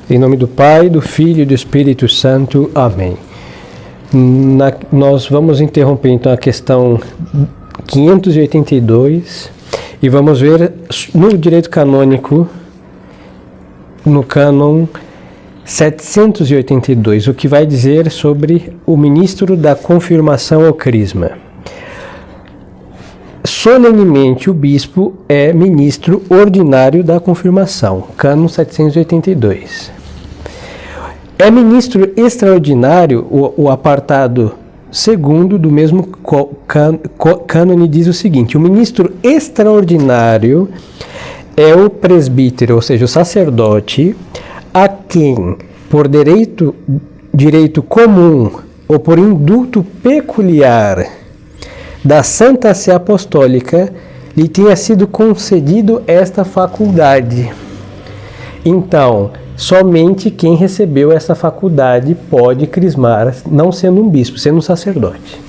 Em nome do Pai, do Filho e do Espírito Santo. Amém. Nós vamos interromper então a questão 582 e vamos ver no direito canônico, no cânon 782, o que vai dizer sobre o ministro da confirmação ou crisma. Solenemente, o bispo é ministro ordinário da confirmação, cânon 782. É ministro extraordinário, o apartado segundo do mesmo cânone diz o seguinte: o ministro extraordinário é o presbítero, ou seja, o sacerdote, a quem, por direito comum ou por indulto peculiar da Santa Sé Apostólica, lhe tenha sido concedido esta faculdade. Então, somente quem recebeu essa faculdade pode crismar, não sendo um bispo, sendo um sacerdote.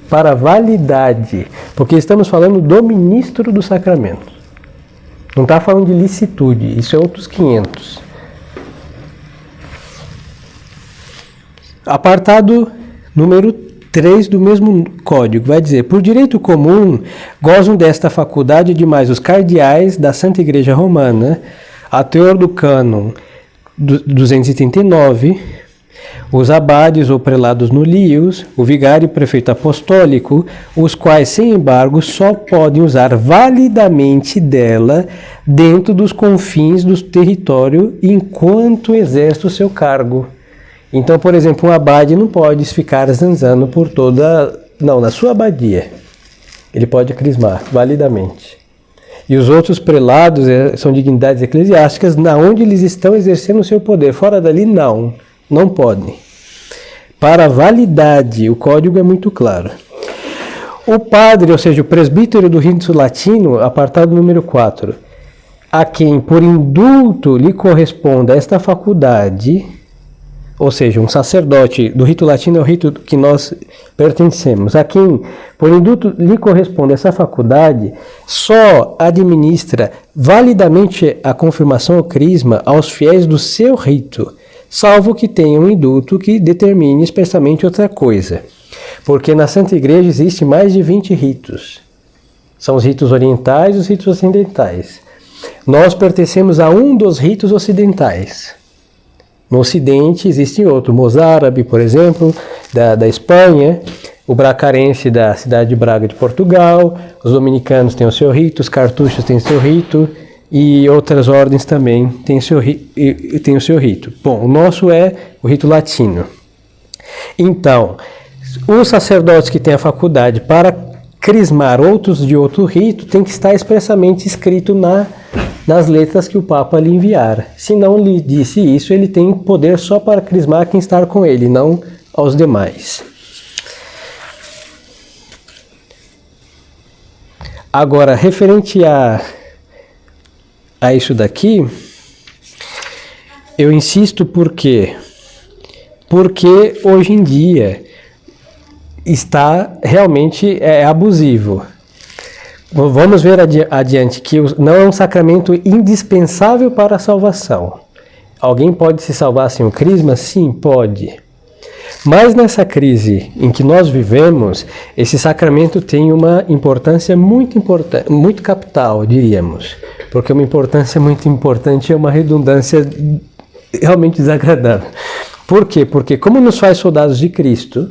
Para validade, porque estamos falando do ministro do sacramento. Não está falando de licitude, isso é outros 500. Apartado número 3 do mesmo código, vai dizer: por direito comum, gozam desta faculdade demais os cardeais da Santa Igreja Romana, a teor do cânon 239, os abades ou prelados nulios, o vigário e prefeito apostólico, os quais, sem embargo, só podem usar validamente dela dentro dos confins do território enquanto exerce o seu cargo. Então, por exemplo, um abade não pode ficar zanzando por na sua abadia. Ele pode crismar validamente. E os outros prelados são dignidades eclesiásticas, na onde eles estão exercendo o seu poder. Fora dali, não podem. Para validade, o código é muito claro. O padre, ou seja, o presbítero do rito latino, apartado número 4, a quem por indulto lhe corresponda esta faculdade, ou seja, um sacerdote do rito latino é o rito que nós pertencemos, a quem por indulto lhe corresponde essa faculdade, só administra validamente a confirmação ou crisma aos fiéis do seu rito, salvo que tenha um indulto que determine expressamente outra coisa. Porque na Santa Igreja existe mais de 20 ritos. São os ritos orientais e os ritos ocidentais. Nós pertencemos a um dos ritos ocidentais. No Ocidente existe outro, o mozárabe, por exemplo, da Espanha, o bracarense da cidade de Braga de Portugal, os dominicanos têm o seu rito, os cartuchos têm o seu rito e outras ordens também têm o seu rito. Bom, o nosso é o rito latino. Então, os sacerdotes que têm a faculdade para crismar outros de outro rito tem que estar expressamente escrito nas letras que o Papa lhe enviar. Se não lhe disse isso, ele tem poder só para crismar quem está com ele, não aos demais. Agora, referente a isso daqui, eu insisto porque hoje em dia está realmente abusivo. Vamos ver adiante que não é um sacramento indispensável para a salvação. Alguém pode se salvar sem o crisma? Sim, pode. Mas nessa crise em que nós vivemos, esse sacramento tem uma importância muito importante, muito capital, diríamos. Porque uma importância muito importante é uma redundância realmente desagradável. Por quê? Porque como nos faz soldados de Cristo,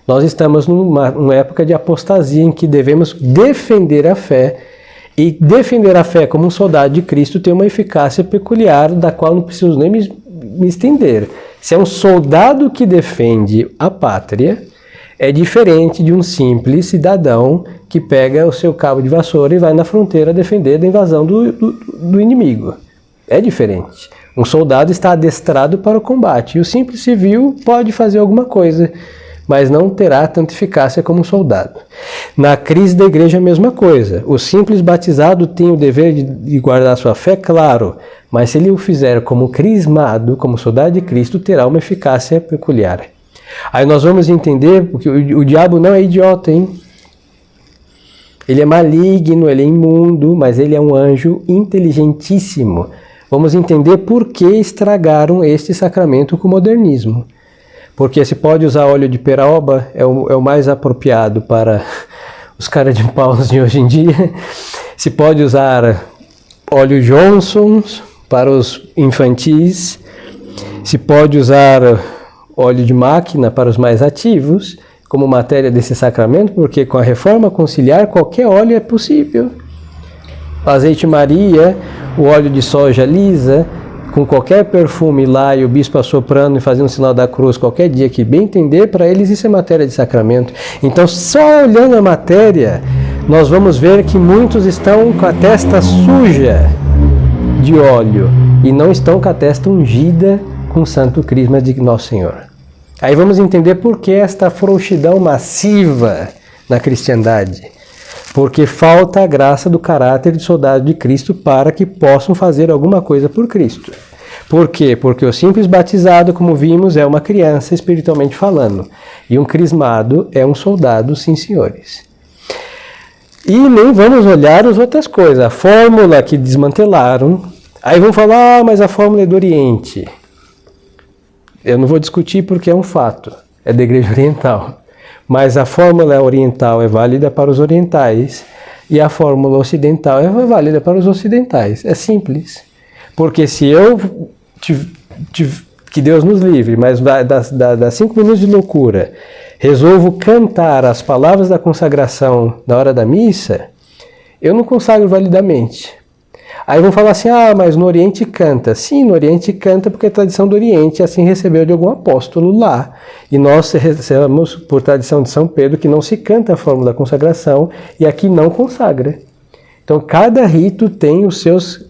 nós estamos numa época de apostasia em que devemos defender a fé, e defender a fé como um soldado de Cristo tem uma eficácia peculiar, da qual não preciso nem me estender. Se é um soldado que defende a pátria, é diferente de um simples cidadão que pega o seu cabo de vassoura e vai na fronteira defender da invasão do inimigo. É diferente. Um soldado está adestrado para o combate, e o simples civil pode fazer alguma coisa, mas não terá tanta eficácia como um soldado. Na crise da igreja, a mesma coisa. O simples batizado tem o dever de guardar sua fé, claro, mas se ele o fizer como crismado, como soldado de Cristo, terá uma eficácia peculiar. Aí nós vamos entender que o diabo não é idiota, hein? Ele é maligno, ele é imundo, mas ele é um anjo inteligentíssimo. Vamos entender por que estragaram este sacramento com o modernismo. Porque se pode usar óleo de peroba, é o mais apropriado para os caras de pau de hoje em dia. Se pode usar óleo Johnson para os infantis. Se pode usar óleo de máquina para os mais ativos, como matéria desse sacramento, porque com a reforma conciliar qualquer óleo é possível. O azeite Maria, o óleo de soja lisa, com qualquer perfume lá e o bispo assoprando e fazendo o sinal da cruz qualquer dia que bem entender, para eles isso é matéria de sacramento. Então, só olhando a matéria, nós vamos ver que muitos estão com a testa suja de óleo e não estão com a testa ungida com o santo crisma de Nosso Senhor. Aí vamos entender por que esta frouxidão massiva na cristiandade. Porque falta a graça do caráter de soldado de Cristo para que possam fazer alguma coisa por Cristo. Por quê? Porque o simples batizado, como vimos, é uma criança espiritualmente falando. E um crismado é um soldado, sim, senhores. E nem vamos olhar as outras coisas. A fórmula que desmantelaram. Aí vão falar, mas a fórmula é do Oriente. Eu não vou discutir porque é um fato. É da Igreja Oriental. Mas a fórmula oriental é válida para os orientais e a fórmula ocidental é válida para os ocidentais. É simples. Porque se eu, que Deus nos livre, mas das 5 minutos de loucura, resolvo cantar as palavras da consagração na hora da missa, eu não consagro validamente. Aí vão falar assim, mas no Oriente canta. Sim, no Oriente canta porque a tradição do Oriente assim recebeu de algum apóstolo lá. E nós recebemos, por tradição de São Pedro, que não se canta a fórmula da consagração e aqui não consagra. Então, cada rito tem os seus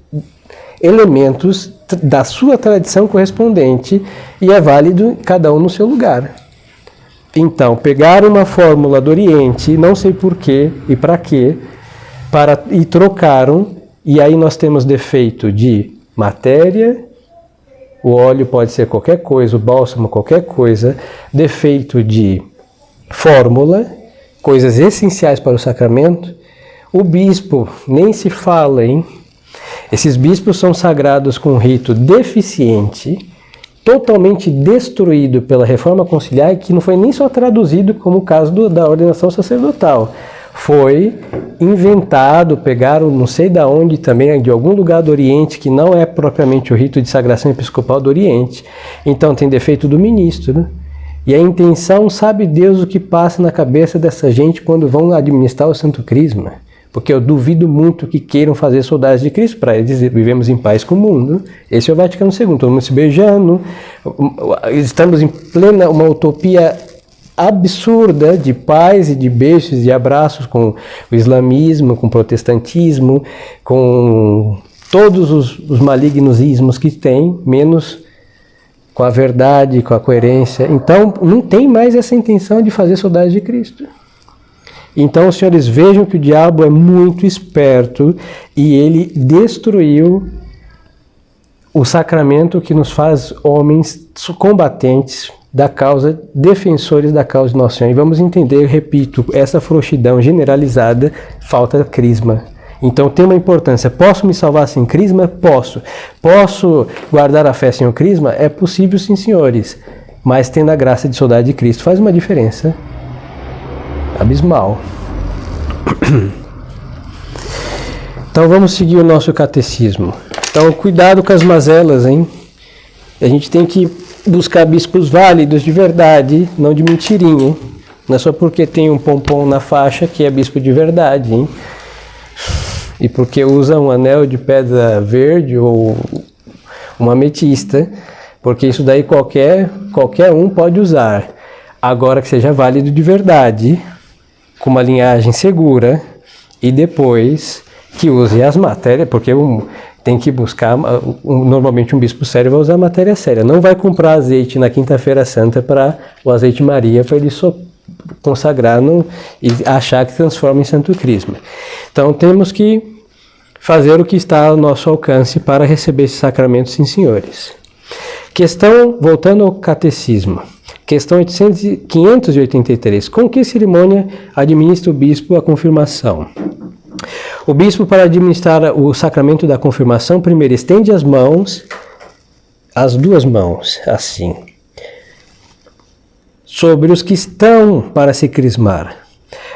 elementos da sua tradição correspondente e é válido cada um no seu lugar. Então, pegaram uma fórmula do Oriente, não sei porquê e para quê, e trocaram. E aí nós temos defeito de matéria, o óleo pode ser qualquer coisa, o bálsamo qualquer coisa, defeito de fórmula, coisas essenciais para o sacramento. O bispo, nem se fala, hein? Esses bispos são sagrados com um rito deficiente, totalmente destruído pela reforma conciliar, que não foi nem só traduzido como o caso da ordenação sacerdotal. Foi inventado, pegaram não sei de onde também, de algum lugar do Oriente, que não é propriamente o rito de sagração episcopal do Oriente. Então tem defeito do ministro, né? E a intenção, sabe Deus o que passa na cabeça dessa gente quando vão administrar o Santo Crisma. Porque eu duvido muito que queiram fazer soldados de Cristo para eles dizer, vivemos em paz com o mundo. Esse é o Vaticano II, todo mundo se beijando, estamos em plena, uma utopia absurda de paz e de beijos e de abraços com o islamismo, com o protestantismo, com todos os malignos ismos que tem, menos com a verdade, com a coerência. Então, não tem mais essa intenção de fazer soldados de Cristo. Então, os senhores vejam que o diabo é muito esperto e ele destruiu o sacramento que nos faz homens combatentes da causa, defensores da causa de Nosso Senhor. E vamos entender, repito, essa frouxidão generalizada, falta crisma. Então tem uma importância. Posso me salvar sem crisma? Posso. Posso guardar a fé sem o crisma? É possível, sim, senhores. Mas tendo a graça de soldado de Cristo faz uma diferença abismal. Então vamos seguir o nosso catecismo. Então cuidado com as mazelas, hein? A gente tem que buscar bispos válidos de verdade, não de mentirinha, hein? Não é só porque tem um pompom na faixa que é bispo de verdade, hein? E porque usa um anel de pedra verde ou uma ametista, porque isso daí qualquer um pode usar. Agora que seja válido de verdade, com uma linhagem segura, e depois que use as matérias, porque tem que buscar, normalmente um bispo sério vai usar matéria séria, não vai comprar azeite na Quinta-feira Santa para o azeite Maria, para ele só consagrar e achar que transforma em Santo Crisma. Então temos que fazer o que está ao nosso alcance para receber esse sacramento, sim, senhores. Voltando ao catecismo, questão 583. Com que cerimônia administra o bispo a confirmação? O bispo, para administrar o sacramento da confirmação, primeiro estende as mãos, as duas mãos, assim, sobre os que estão para se crismar.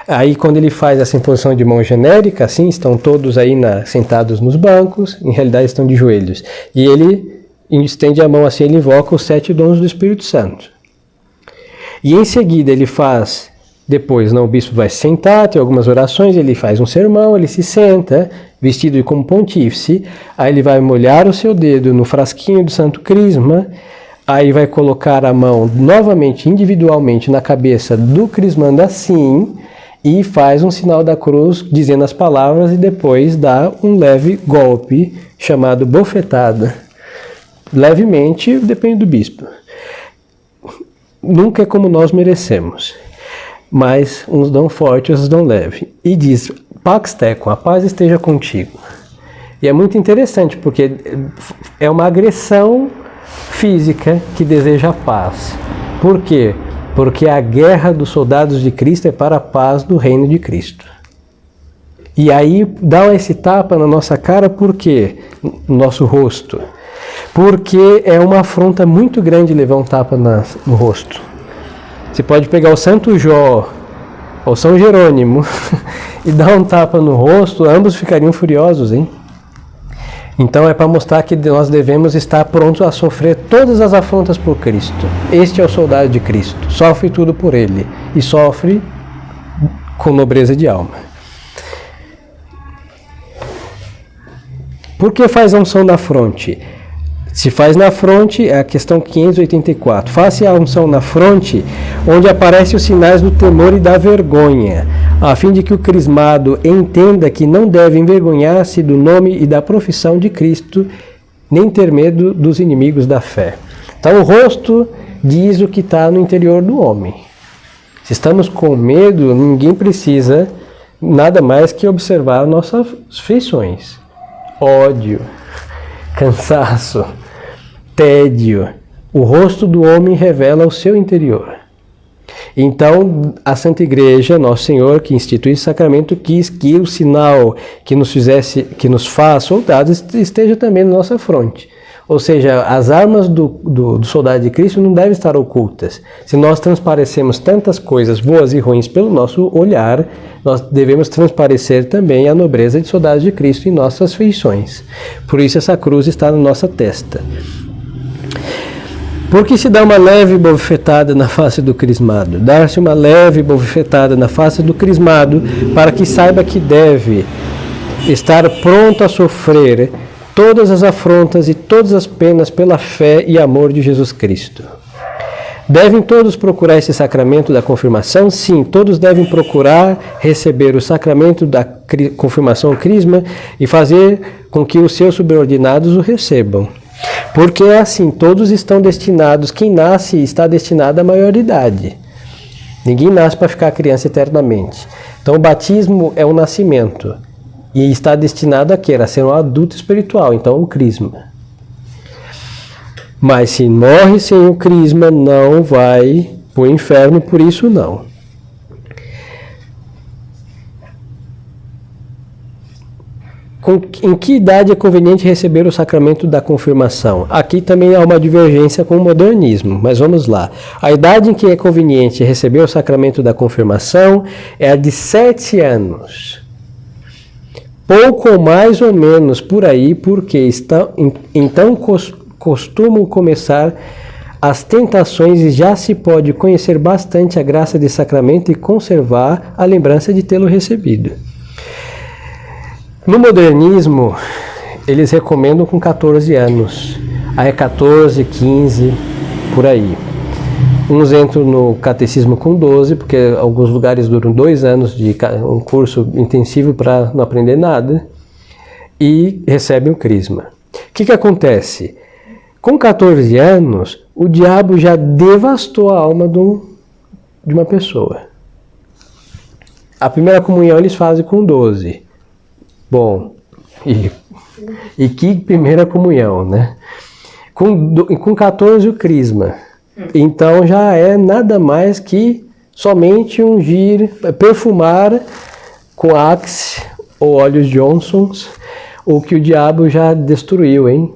Aí, quando ele faz essa imposição de mão genérica, assim, estão todos aí sentados nos bancos, em realidade estão de joelhos. E ele estende a mão assim, ele invoca os 7 dons do Espírito Santo. E em seguida ele faz, depois o bispo vai se sentar, tem algumas orações, ele faz um sermão, ele se senta, vestido como pontífice, aí ele vai molhar o seu dedo no frasquinho do Santo Crisma, aí vai colocar a mão novamente, individualmente, na cabeça do crismando assim, e faz um sinal da cruz, dizendo as palavras, e depois dá um leve golpe, chamado bofetada. Levemente, depende do bispo. Nunca é como nós merecemos, mas uns dão forte, outros dão leve. E diz, Pax Tecum, a paz esteja contigo. E é muito interessante, porque é uma agressão física que deseja a paz. Por quê? Porque a guerra dos soldados de Cristo é para a paz do reino de Cristo. E aí dá esse tapa na nossa cara, por quê? No nosso rosto. Porque é uma afronta muito grande levar um tapa no rosto. Você pode pegar o Santo Jó ou São Jerônimo e dar um tapa no rosto, ambos ficariam furiosos, hein? Então é para mostrar que nós devemos estar prontos a sofrer todas as afrontas por Cristo. Este é o soldado de Cristo, sofre tudo por Ele e sofre com nobreza de alma. Por que faz a unção na fronte? Se faz na fronte, é a questão 584. Faça a unção na fronte, onde aparecem os sinais do temor e da vergonha, a fim de que o crismado entenda que não deve envergonhar-se do nome e da profissão de Cristo, nem ter medo dos inimigos da fé. Então o rosto diz o que está no interior do homem. Se estamos com medo, ninguém precisa nada mais que observar nossas feições. Ódio, cansaço, tédio. O rosto do homem revela o seu interior. Então, a Santa Igreja, Nosso Senhor, que institui esse sacramento, quis que o sinal que nos faz soldados esteja também na nossa fronte. Ou seja, as armas do soldado de Cristo não devem estar ocultas. Se nós transparecemos tantas coisas boas e ruins pelo nosso olhar, nós devemos transparecer também a nobreza de soldados de Cristo em nossas feições. Por isso essa cruz está na nossa testa. Porque se dá uma leve bofetada na face do crismado? Dar-se uma leve bofetada na face do crismado para que saiba que deve estar pronto a sofrer todas as afrontas e todas as penas pela fé e amor de Jesus Cristo. Devem todos procurar esse sacramento da confirmação? Sim, todos devem procurar receber o sacramento da confirmação crisma e fazer com que os seus subordinados o recebam. Porque é assim, todos estão destinados, quem nasce está destinado à maioridade. Ninguém nasce para ficar criança eternamente. Então o batismo é o nascimento e está destinado a quê? A ser um adulto espiritual, então o crisma. Mas se morre sem o crisma, não vai para o inferno, por isso não. Em que idade é conveniente receber o sacramento da confirmação? Aqui também há uma divergência com o modernismo, mas vamos lá. A idade em que é conveniente receber o sacramento da confirmação é a de 7 anos. Pouco ou mais ou menos por aí, porque então costumam começar as tentações e já se pode conhecer bastante a graça desse sacramento e conservar a lembrança de tê-lo recebido. No modernismo, eles recomendam com 14 anos. Aí é 14, 15, por aí. Uns entram no catecismo com 12, porque alguns lugares duram 2 anos de um curso intensivo para não aprender nada, e recebem o crisma. O que acontece? Com 14 anos, o diabo já devastou a alma de uma pessoa. A primeira comunhão eles fazem com 12. Bom, e que primeira comunhão, né? Com 14 o crisma. Então já é nada mais que somente ungir, perfumar com axe ou óleos Johnsons, ou que o diabo já destruiu, hein?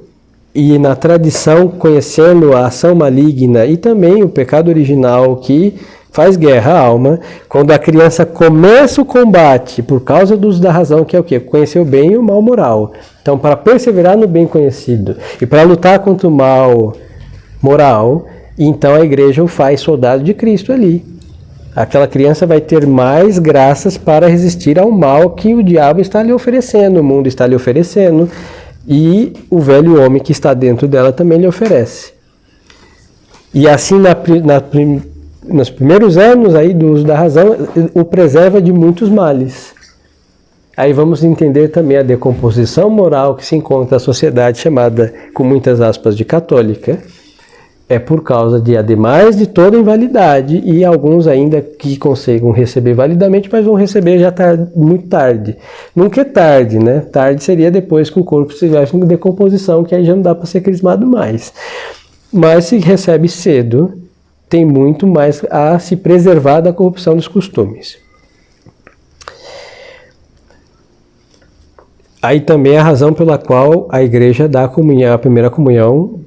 E na tradição, conhecendo a ação maligna e também o pecado original que faz guerra à alma, quando a criança começa o combate por causa do uso da razão, que é o quê? Conhecer o bem e o mal moral. Então, para perseverar no bem conhecido e para lutar contra o mal moral, então a igreja o faz soldado de Cristo ali. Aquela criança vai ter mais graças para resistir ao mal que o diabo está lhe oferecendo, o mundo está lhe oferecendo, e o velho homem que está dentro dela também lhe oferece. E assim, nos primeiros anos aí do uso da razão, o preserva de muitos males. Aí vamos entender também a decomposição moral que se encontra na sociedade chamada, com muitas aspas, de católica. É por causa de, ademais de toda invalidade, e alguns ainda que conseguem receber validamente, mas vão receber já muito tarde. Nunca é tarde, né? Tarde seria depois que o corpo estivesse em decomposição, que aí já não dá para ser crismado mais. Mas se recebe cedo, tem muito mais a se preservar da corrupção dos costumes. Aí também é a razão pela qual a igreja dá a primeira comunhão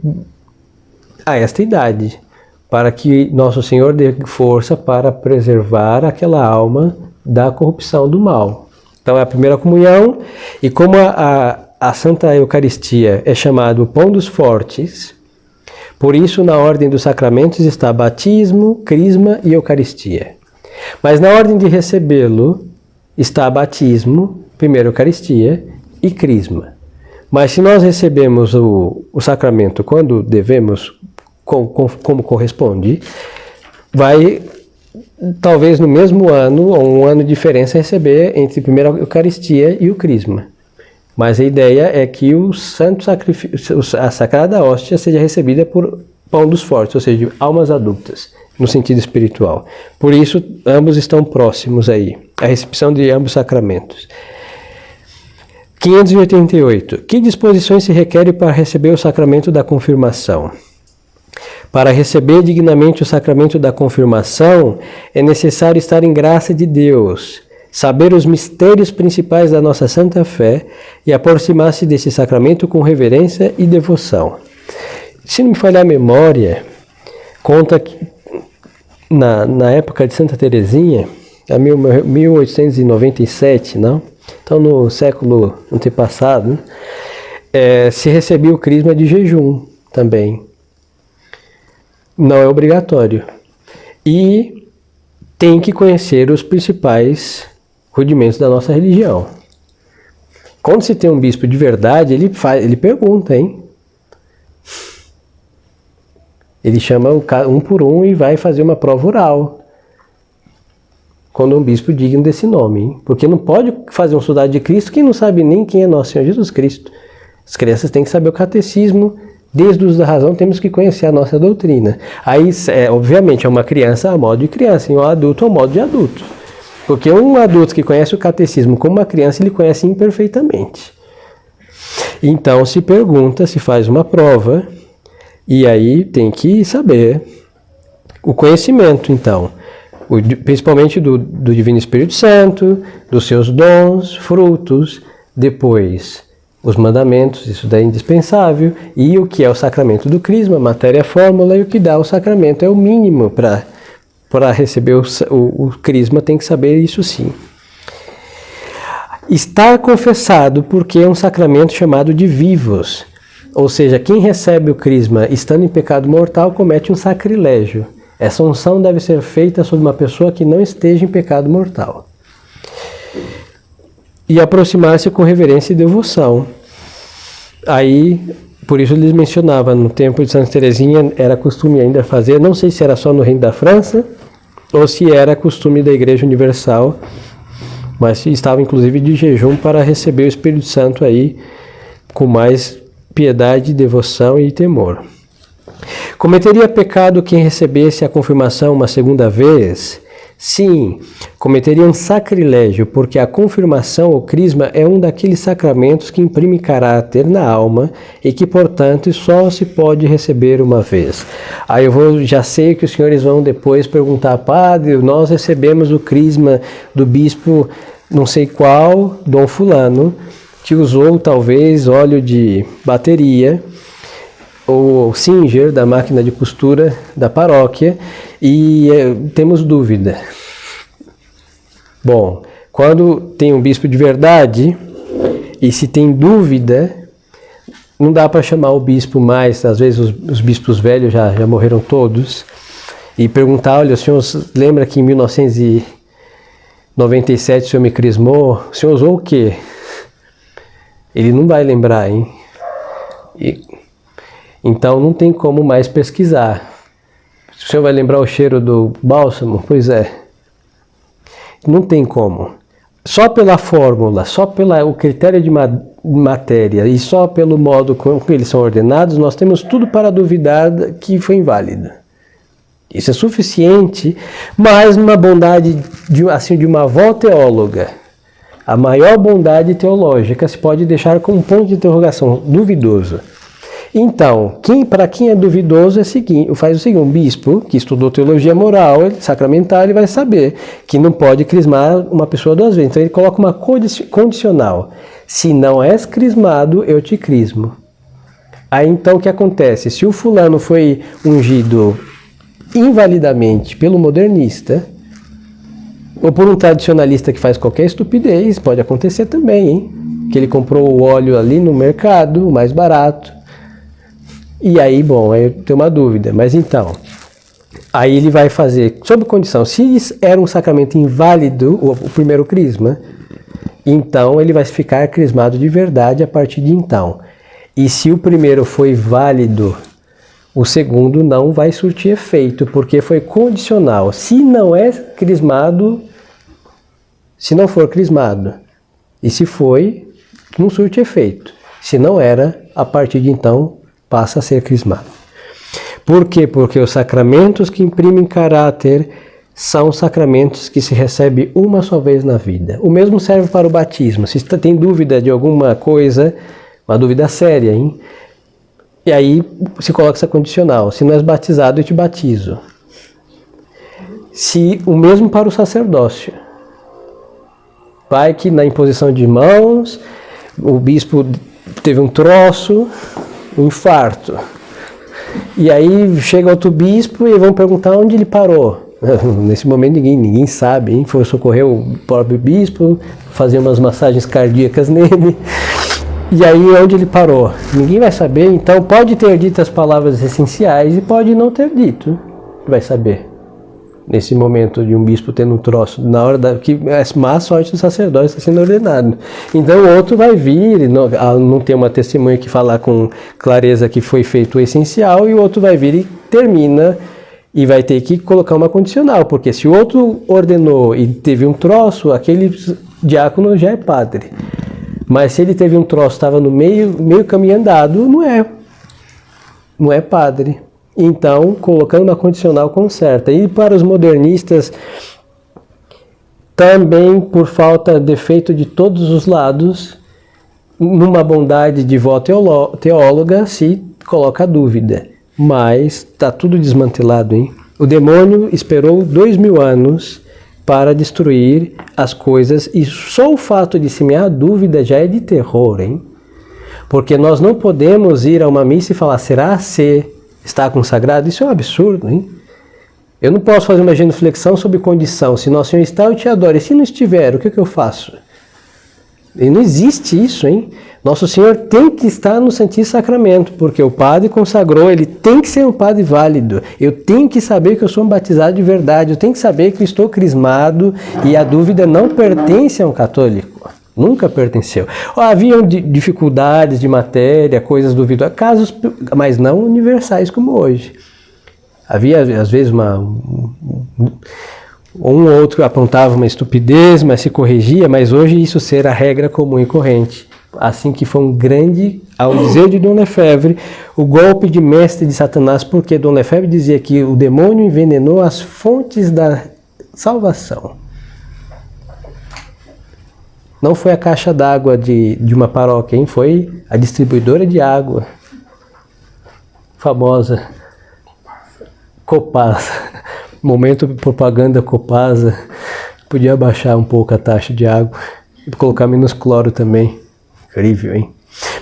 a esta idade, para que Nosso Senhor dê força para preservar aquela alma da corrupção do mal. Então é a primeira comunhão, e como a Santa Eucaristia é chamado o Pão dos Fortes, por isso na ordem dos sacramentos está batismo, crisma e Eucaristia. Mas na ordem de recebê-lo está batismo, primeiro Eucaristia e crisma. Mas se nós recebemos o sacramento quando devemos, como corresponde, vai talvez no mesmo ano, ou um ano de diferença, receber entre a primeira Eucaristia e o crisma. Mas a ideia é que o santo sacrifício, a sagrada hóstia, seja recebida por pão dos fortes, ou seja, almas adultas, no sentido espiritual. Por isso, ambos estão próximos aí, a recepção de ambos sacramentos. 588. Que disposições se requerem para receber o sacramento da confirmação? Para receber dignamente o sacramento da confirmação, é necessário estar em graça de Deus, saber os mistérios principais da nossa santa fé e aproximar-se desse sacramento com reverência e devoção. Se não me falhar a memória, conta que na época de Santa Teresinha, em 1897, não? Então no século antepassado, se recebia o crisma de jejum também. Não é obrigatório. E tem que conhecer os principais rudimentos da nossa religião. Quando se tem um bispo de verdade, ele pergunta, hein? Ele chama um por um e vai fazer uma prova oral. Quando é um bispo digno desse nome, hein? Porque não pode fazer um soldado de Cristo quem não sabe nem quem é nosso Senhor Jesus Cristo. As crianças têm que saber o catecismo. Desde o uso da razão, temos que conhecer a nossa doutrina. Aí, obviamente, é uma criança a modo de criança, e um adulto a modo de adulto. Porque um adulto que conhece o catecismo como uma criança, ele conhece imperfeitamente. Então, se pergunta, se faz uma prova, e aí tem que saber o conhecimento, então. Principalmente do Divino Espírito Santo, dos seus dons, frutos, depois os mandamentos, isso daí é indispensável, e o que é o sacramento do crisma, matéria, fórmula, e o que dá o sacramento é o mínimo para receber o crisma, tem que saber isso sim. Estar confessado, porque é um sacramento chamado de vivos, ou seja, quem recebe o crisma estando em pecado mortal comete um sacrilégio. Essa unção deve ser feita sobre uma pessoa que não esteja em pecado mortal. E aproximar-se com reverência e devoção. Aí, por isso eles mencionavam, no tempo de Santa Teresinha era costume ainda fazer, não sei se era só no Reino da França, ou se era costume da Igreja Universal, mas estava inclusive de jejum para receber o Espírito Santo aí, com mais piedade, devoção e temor. Cometeria pecado quem recebesse a confirmação uma segunda vez? Sim, cometeria um sacrilégio, porque a confirmação ou crisma é um daqueles sacramentos que imprime caráter na alma e que, portanto, só se pode receber uma vez. Aí já sei que os senhores vão depois perguntar, padre, nós recebemos o crisma do bispo não sei qual, Dom Fulano, que usou talvez óleo de bateria, ou Singer, da máquina de costura da paróquia, e temos dúvida. Bom, quando tem um bispo de verdade, e se tem dúvida, não dá para chamar o bispo mais, às vezes os bispos velhos já morreram todos, e perguntar, olha, o senhor lembra que em 1997 o senhor me crismou? O senhor usou o quê? Ele não vai lembrar, hein? Então não tem como mais pesquisar. O senhor vai lembrar o cheiro do bálsamo? Pois é. Não tem como. Só pela fórmula, só pelo critério de matéria e só pelo modo como eles são ordenados, nós temos tudo para duvidar que foi inválido. Isso é suficiente, mas uma bondade de uma avó teóloga, a maior bondade teológica se pode deixar com um ponto de interrogação, duvidoso. Então, para quem é duvidoso, faz o seguinte, um bispo que estudou teologia moral, sacramental, ele vai saber que não pode crismar uma pessoa duas vezes. Então ele coloca uma condicional. Se não és crismado, eu te crismo. Aí então o que acontece? Se o fulano foi ungido invalidamente pelo modernista, ou por um tradicionalista que faz qualquer estupidez, pode acontecer também, hein? Que ele comprou o óleo ali no mercado, o mais barato. E aí, bom, aí tem uma dúvida, mas então, aí ele vai fazer, sob condição, se era um sacramento inválido, o primeiro crisma, então ele vai ficar crismado de verdade a partir de então. E se o primeiro foi válido, o segundo não vai surtir efeito, porque foi condicional. Se não é crismado, se não for crismado, e se foi, não surte efeito. Se não era, a partir de então, passa a ser crismado. Por quê? Porque os sacramentos que imprimem caráter são sacramentos que se recebe uma só vez na vida. O mesmo serve para o batismo. Se você tem dúvida de alguma coisa, uma dúvida séria, hein? E aí se coloca essa condicional. Se não és batizado, eu te batizo. O mesmo para o sacerdócio. Vai que na imposição de mãos, o bispo teve um troço, um infarto. E aí chega outro bispo e vão perguntar onde ele parou. Nesse momento ninguém sabe, hein? Foi socorrer o próprio bispo, fazer umas massagens cardíacas nele. E aí onde ele parou? Ninguém vai saber, então pode ter dito as palavras essenciais e pode não ter dito. Vai saber. Nesse momento de um bispo tendo um troço, na hora que é má sorte do sacerdote está sendo ordenado. Então o outro vai vir, não tem uma testemunha que falar com clareza que foi feito o essencial, e o outro vai vir e termina, e vai ter que colocar uma condicional, porque se o outro ordenou e teve um troço, aquele diácono já é padre. Mas se ele teve um troço, estava no meio caminho andado, não é padre. Então, colocando uma condicional conserta. E para os modernistas, também por falta de defeito de todos os lados, numa bondade de vó teóloga, se coloca a dúvida. Mas está tudo desmantelado, hein? O demônio esperou 2000 anos para destruir as coisas, e só o fato de semear a dúvida já é de terror, hein? Porque nós não podemos ir a uma missa e falar, será se está consagrado? Isso é um absurdo, hein? Eu não posso fazer uma genuflexão sob condição. Se Nosso Senhor está, eu te adoro. E se não estiver, o que eu faço? E não existe isso, hein? Nosso Senhor tem que estar no Santíssimo Sacramento, porque o padre consagrou, ele tem que ser um padre válido. Eu tenho que saber que eu sou um batizado de verdade, eu tenho que saber que eu estou crismado, e a dúvida não pertence a um católico. Nunca pertenceu. Haviam dificuldades de matéria, coisas duvidosas, casos, mas não universais como hoje. Havia, às vezes, um ou outro apontava uma estupidez, mas se corrigia, mas hoje isso será a regra comum e corrente. Assim que foi um grande, ao dizer de Dom Lefebvre, o golpe de mestre de Satanás, porque Dom Lefebvre dizia que o demônio envenenou as fontes da salvação. Não foi a caixa d'água de uma paróquia, hein? Foi a distribuidora de água, famosa Copasa. Momento propaganda Copasa. Podia baixar um pouco a taxa de água e colocar menos cloro também. Incrível, hein?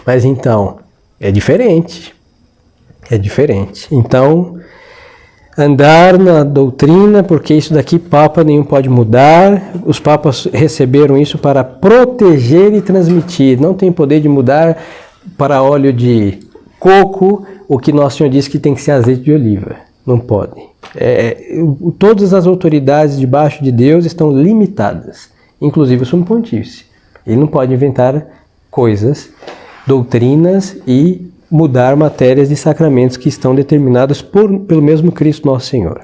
Mas então, é diferente. É diferente. Então, andar na doutrina, porque isso daqui Papa nenhum pode mudar. Os Papas receberam isso para proteger e transmitir. Não tem poder de mudar para óleo de coco o que Nosso Senhor disse que tem que ser azeite de oliva. Não pode. Todas as autoridades debaixo de Deus estão limitadas, inclusive o Sumo Pontífice. Ele não pode inventar coisas, doutrinas e mudar matérias de sacramentos que estão determinadas pelo mesmo Cristo Nosso Senhor.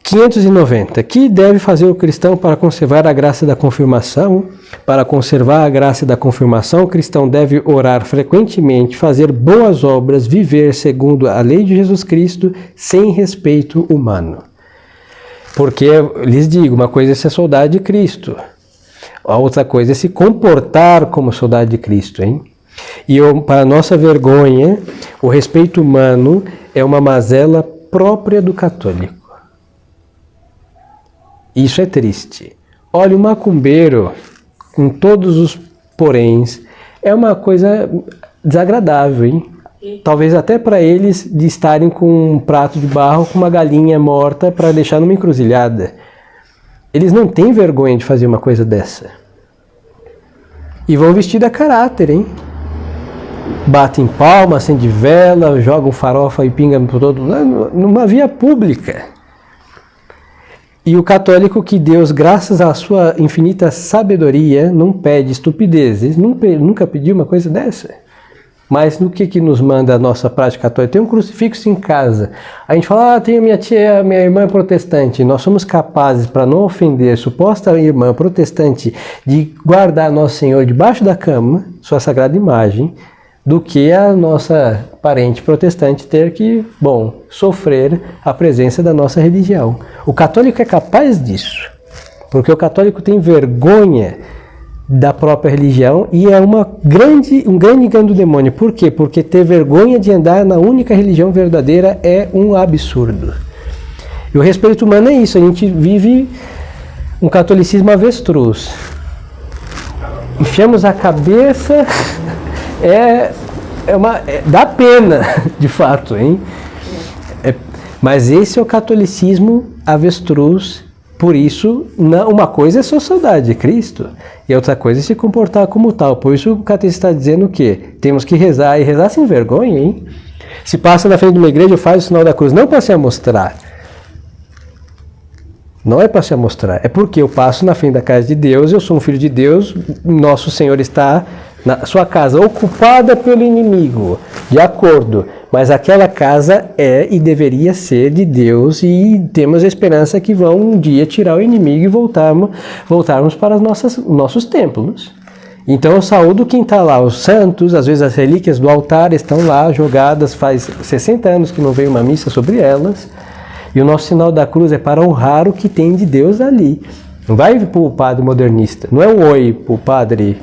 590. Que deve fazer o cristão para conservar a graça da confirmação? Para conservar a graça da confirmação, o cristão deve orar frequentemente, fazer boas obras, viver segundo a lei de Jesus Cristo, sem respeito humano. Porque, lhes digo, uma coisa é ser soldado de Cristo, a outra coisa é se comportar como soldado de Cristo, hein? E para nossa vergonha, o respeito humano é uma mazela própria do católico. Isso é triste. Olha, o macumbeiro, com todos os poréns, é uma coisa desagradável, hein? Talvez até para eles de estarem com um prato de barro com uma galinha morta para deixar numa encruzilhada. Eles não têm vergonha de fazer uma coisa dessa. E vão vestidos a caráter, hein? Batem palma, acendem vela, jogam farofa e pinga por todo lado, numa via pública. E o católico que Deus, graças à sua infinita sabedoria, não pede estupidezes, nunca pediu uma coisa dessa. Mas no que nos manda a nossa prática católica? Tem um crucifixo em casa. A gente fala, tenho minha tia, minha irmã é protestante. Nós somos capazes, para não ofender a suposta irmã protestante, de guardar Nosso Senhor debaixo da cama, sua sagrada imagem, do que a nossa parente protestante ter que, sofrer a presença da nossa religião. O católico é capaz disso, porque o católico tem vergonha da própria religião e é um grande engano do demônio. Por quê? Porque ter vergonha de andar na única religião verdadeira é um absurdo. E o respeito humano é isso, a gente vive um catolicismo avestruz. Enfiamos a cabeça, dá pena, de fato, hein? Mas esse é o catolicismo avestruz. Por isso, uma coisa é sua saudade de Cristo e outra coisa é se comportar como tal. Por isso o catecismo está dizendo o quê? Temos que rezar, e rezar sem vergonha, hein? Se passa na frente de uma igreja, faz o sinal da cruz, não para se amostrar. Não é para se amostrar, é porque eu passo na frente da casa de Deus, eu sou um filho de Deus, Nosso Senhor está na sua casa ocupada pelo inimigo, de acordo, mas aquela casa é e deveria ser de Deus e temos a esperança que vão um dia tirar o inimigo e voltarmos para os nossos templos. Então eu saúdo quem está lá, os santos, às vezes as relíquias do altar estão lá jogadas, faz 60 anos que não veio uma missa sobre elas, e o nosso sinal da cruz é para honrar o que tem de Deus ali. Não vai para o padre modernista, não é um oi para o padre,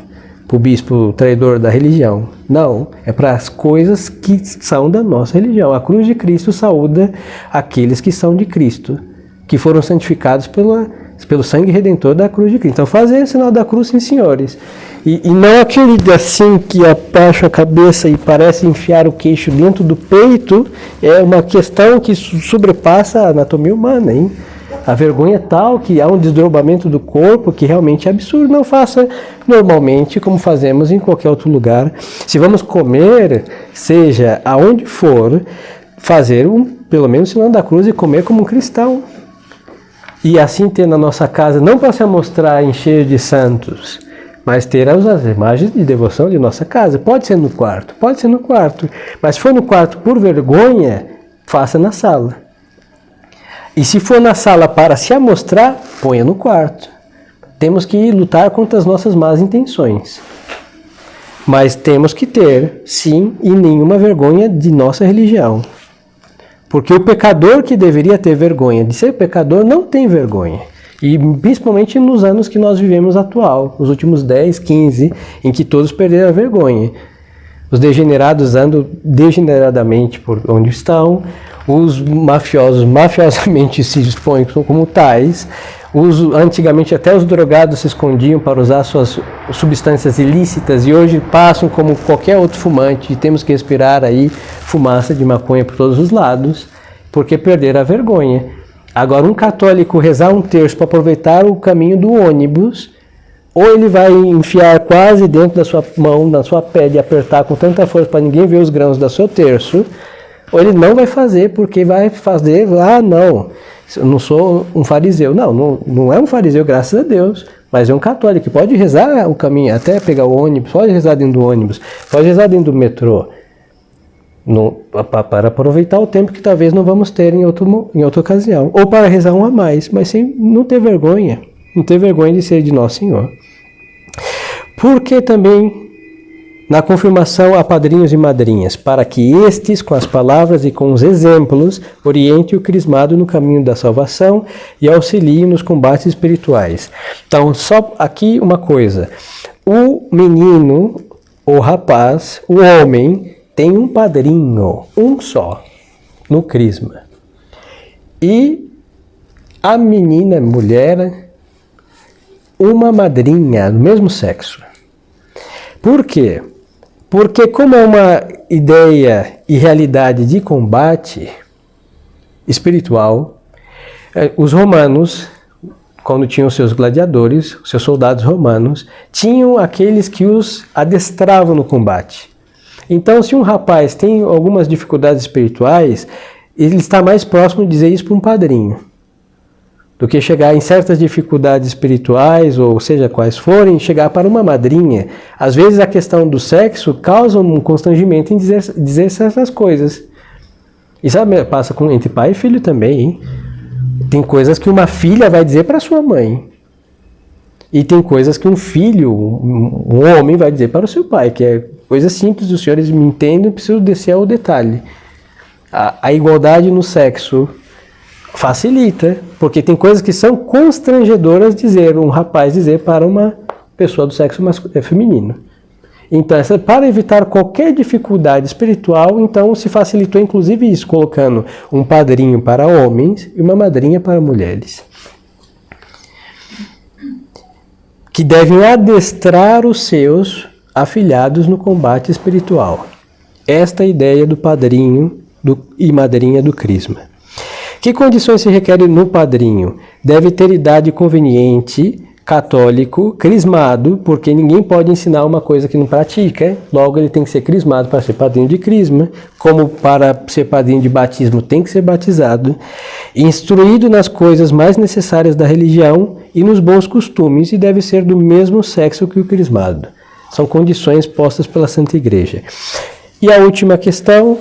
para o bispo traidor da religião. Não, é para as coisas que são da nossa religião. A cruz de Cristo saúda aqueles que são de Cristo, que foram santificados pelo sangue redentor da cruz de Cristo. Então fazer o sinal da cruz, sim, senhores. E não aquele assim que abaixa a cabeça e parece enfiar o queixo dentro do peito, é uma questão que sobrepassa a anatomia humana, hein? A vergonha é tal que há um desdobramento do corpo que realmente é absurdo. Não faça normalmente como fazemos em qualquer outro lugar. Se vamos comer, seja aonde for, fazer pelo menos o sinal da cruz e comer como um cristão. E assim ter na nossa casa, não para se mostrar encher de santos, mas ter as imagens de devoção de nossa casa. Pode ser no quarto, mas se for no quarto por vergonha, faça na sala. E se for na sala para se amostrar, ponha no quarto. Temos que lutar contra as nossas más intenções. Mas temos que ter, sim, e nenhuma vergonha de nossa religião. Porque o pecador que deveria ter vergonha de ser pecador não tem vergonha. E principalmente nos anos que nós vivemos atual, os últimos 10, 15, em que todos perderam a vergonha. Os degenerados andam degeneradamente por onde estão, os mafiosos mafiosamente se expõem como tais, antigamente até os drogados se escondiam para usar suas substâncias ilícitas e hoje passam como qualquer outro fumante e temos que respirar aí fumaça de maconha por todos os lados, porque perderam a vergonha. Agora, um católico rezar um terço para aproveitar o caminho do ônibus, ou ele vai enfiar quase dentro da sua mão, na sua pele, e apertar com tanta força para ninguém ver os grãos do seu terço, ou ele não vai fazer porque vai fazer, não, eu não sou um fariseu. Não é um fariseu, graças a Deus, mas é um católico que pode rezar o caminho, até pegar o ônibus, pode rezar dentro do ônibus, pode rezar dentro do metrô, para aproveitar o tempo que talvez não vamos ter em outra ocasião, ou para rezar um a mais, mas sem não ter vergonha de ser de Nosso Senhor. Porque também na confirmação há padrinhos e madrinhas, para que estes, com as palavras e com os exemplos, oriente o crismado no caminho da salvação e auxiliem nos combates espirituais. Então, só aqui uma coisa. O menino, o rapaz, o homem, tem um padrinho, um só, no crisma. E a menina, mulher, uma madrinha do mesmo sexo. Por quê? Porque como é uma ideia e realidade de combate espiritual, os romanos, quando tinham seus gladiadores, seus soldados romanos, tinham aqueles que os adestravam no combate. Então, se um rapaz tem algumas dificuldades espirituais, ele está mais próximo de dizer isso para um padrinho, do que chegar em certas dificuldades espirituais, ou seja, quais forem, chegar para uma madrinha. Às vezes a questão do sexo causa um constrangimento em dizer certas coisas. E sabe, passa entre pai e filho também, hein? Tem coisas que uma filha vai dizer para sua mãe. E tem coisas que um filho, um homem, vai dizer para o seu pai, que é coisa simples, os senhores me entendem, preciso descer ao detalhe. A igualdade no sexo facilita, porque tem coisas que são constrangedoras um rapaz dizer para uma pessoa do sexo feminino. Então, para evitar qualquer dificuldade espiritual, então se facilitou inclusive isso, colocando um padrinho para homens e uma madrinha para mulheres, que devem adestrar os seus afilhados no combate espiritual. Esta é a ideia do padrinho e madrinha do crisma. Que condições se requerem no padrinho? Deve ter idade conveniente, católico, crismado, porque ninguém pode ensinar uma coisa que não pratica, logo ele tem que ser crismado para ser padrinho de crisma, como para ser padrinho de batismo tem que ser batizado, instruído nas coisas mais necessárias da religião e nos bons costumes, e deve ser do mesmo sexo que o crismado. São condições postas pela Santa Igreja. E a última questão: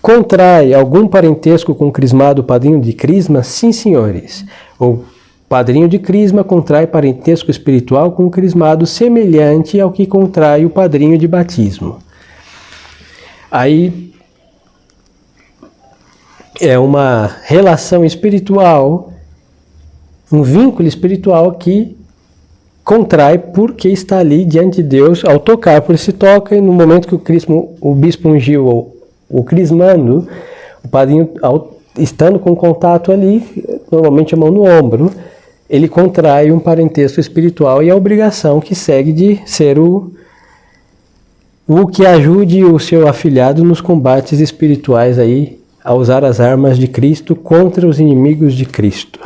contrai algum parentesco com o crismado padrinho de crisma? Sim, senhores. O padrinho de crisma contrai parentesco espiritual com o crismado semelhante ao que contrai o padrinho de batismo. Aí é uma relação espiritual, um vínculo espiritual que contrai porque está ali diante de Deus ao tocar, por isso se toca, e no momento que o bispo ungiu o crismando, o padrinho, estando com contato ali, normalmente a mão no ombro, ele contrai um parentesco espiritual e a obrigação que segue de ser o que ajude o seu afilhado nos combates espirituais aí, a usar as armas de Cristo contra os inimigos de Cristo.